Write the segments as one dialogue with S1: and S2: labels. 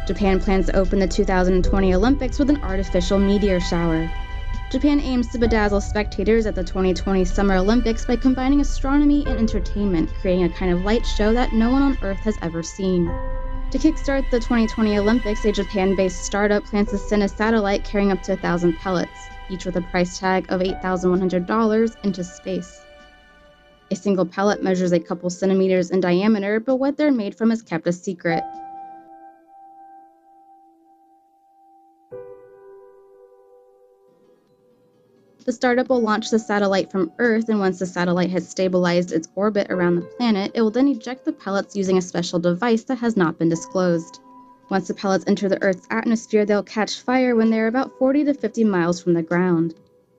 S1: Japan plans to open the 2020 Olympics with an artificial meteor shower. Japan aims to bedazzle spectators at the 2020 Summer Olympics by combining astronomy and entertainment, creating a kind of light show that no one on Earth has ever seen. To kickstart the 2020 Olympics, a Japan-based startup plans to send a satellite carrying up to 1,000 pellets, each with a price tag of $8,100, into space. A single pellet measures a couple centimeters in diameter, but what they're made from is kept a secret. The startup will launch the satellite from Earth, and once the satellite has stabilized its orbit around the planet, it will then eject the pellets using a special device that has not been disclosed. Once the pellets enter the Earth's atmosphere, they'll catch fire when they're about 40 to 50 miles from the ground.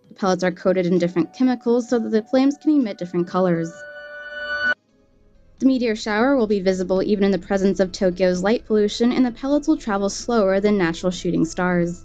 S1: The pellets are coated in different chemicals so that the flames can emit different colors. The meteor shower will be visible even in the presence of Tokyo's light pollution, and the pellets will travel slower than natural shooting stars.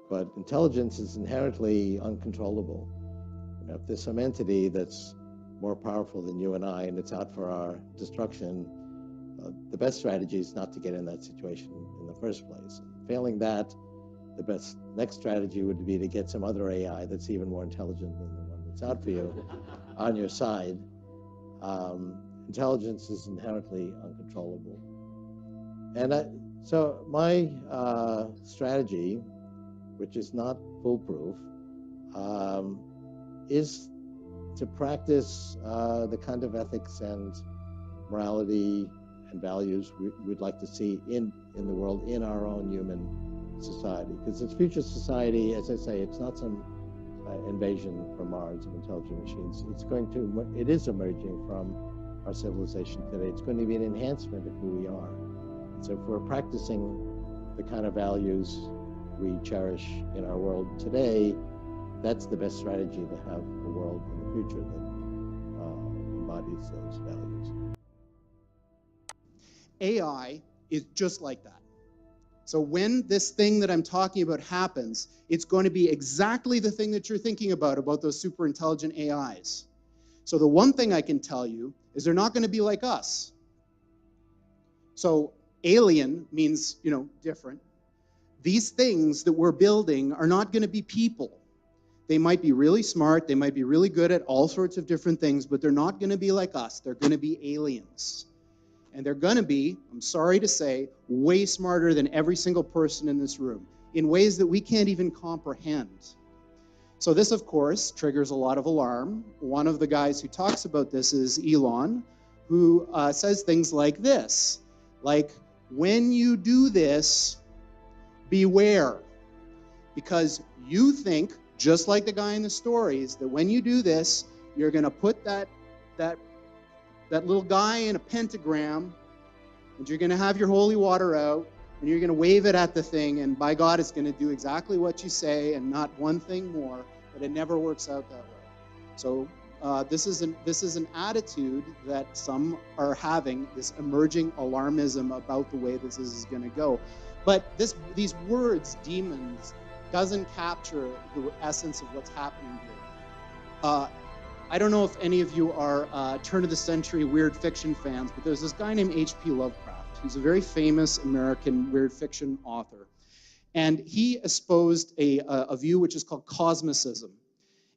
S2: But intelligence is inherently uncontrollable. You know, if there's some entity that's more powerful than you and I, and it's out for our destruction, the best strategy is not to get in that situation in the first place. Failing that, the best next strategy would be to get some other AI that's even more intelligent than the one that's out for you on your side. Intelligence is inherently uncontrollable. And so my strategy, which is not foolproof, is to practice the kind of ethics and morality and values we'd like to see in the world, in our own human society. Because this future society, as I say, it's not some invasion from Mars of intelligent machines. It is emerging from our civilization today. It's going to be an enhancement of who we are. So if we're practicing the kind of values we cherish in our world today, that's the best strategy to have a world in the future that embodies those values.
S3: AI is just like that. So when this thing that I'm talking about happens, it's going to be exactly the thing that you're thinking about those super intelligent AIs. So the one thing I can tell you is they're not going to be like us. So alien means, different. These things that we're building are not going to be people. They might be really smart, they might be really good at all sorts of different things, but they're not going to be like us. They're going to be aliens. And they're going to be, I'm sorry to say, way smarter than every single person in this room, in ways that we can't even comprehend. So this, of course, triggers a lot of alarm. One of the guys who talks about this is Elon, who says things like this, like, when you do this, beware, because you think, just like the guy in the stories, that when you do this, you're going to put that little guy in a pentagram, and you're going to have your holy water out, and you're going to wave it at the thing, and by God, it's going to do exactly what you say and not one thing more, but it never works out that way. So this is an attitude that some are having, this emerging alarmism about the way this is going to go. But these words, demons, doesn't capture the essence of what's happening here. I don't know if any of you are turn-of-the-century weird fiction fans, but there's this guy named H.P. Lovecraft, who's a very famous American weird fiction author. And he espoused a view which is called cosmicism.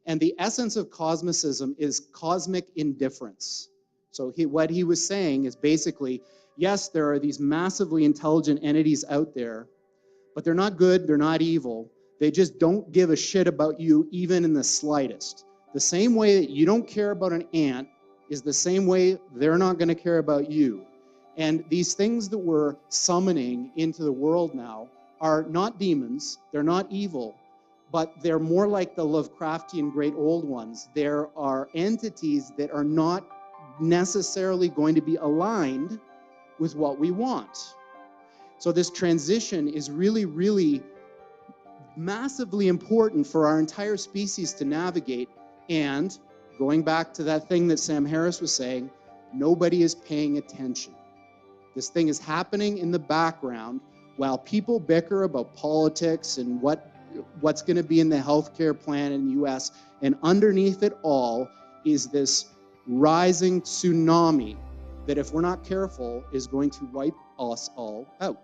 S3: And the essence of cosmicism is cosmic indifference. So what he was saying is basically, yes, there are these massively intelligent entities out there, but they're not good, they're not evil. They just don't give a shit about you even in the slightest. The same way that you don't care about an ant is the same way they're not going to care about you. And these things that we're summoning into the world now are not demons, they're not evil, but they're more like the Lovecraftian great old ones. There are entities that are not necessarily going to be aligned with what we want. So this transition is really, really massively important for our entire species to navigate. And going back to that thing that Sam Harris was saying, nobody is paying attention. This thing is happening in the background while people bicker about politics and what's going to be in the healthcare plan in the US. And underneath it all is this rising tsunami that, if we're not careful, is going to wipe us all out.